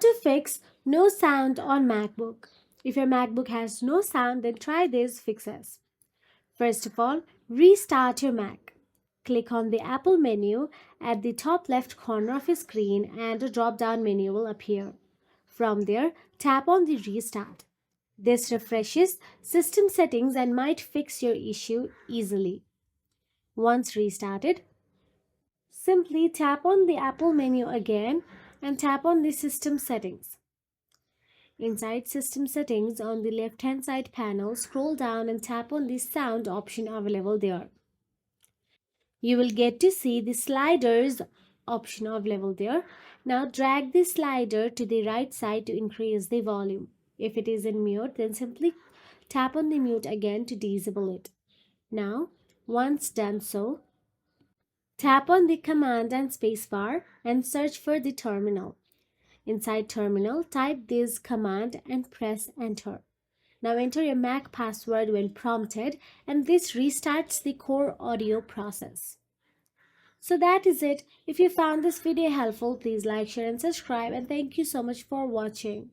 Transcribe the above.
to fix no sound on MacBook. If your MacBook has no sound, then try these fixes. First of all, restart your Mac. Click on the Apple menu at the top left corner of your screen and a drop-down menu will appear. From there, tap on the Restart. This refreshes system settings and might fix your issue easily. Once restarted, simply tap on the Apple menu again and tap on the System Settings. Inside System Settings on the left hand side panel, scroll down and tap on the Sound option available there. You will get to see the sliders option available there. Now drag the slider to the right side to increase the volume. If it is in mute, then simply tap on the mute again to disable it. Now, once done so, tap on the command and spacebar and search for the terminal. Inside terminal, type this command and press enter. Now enter your Mac password when prompted and this restarts the core audio process. So that is it. If you found this video helpful, please like, share and subscribe, and thank you so much for watching.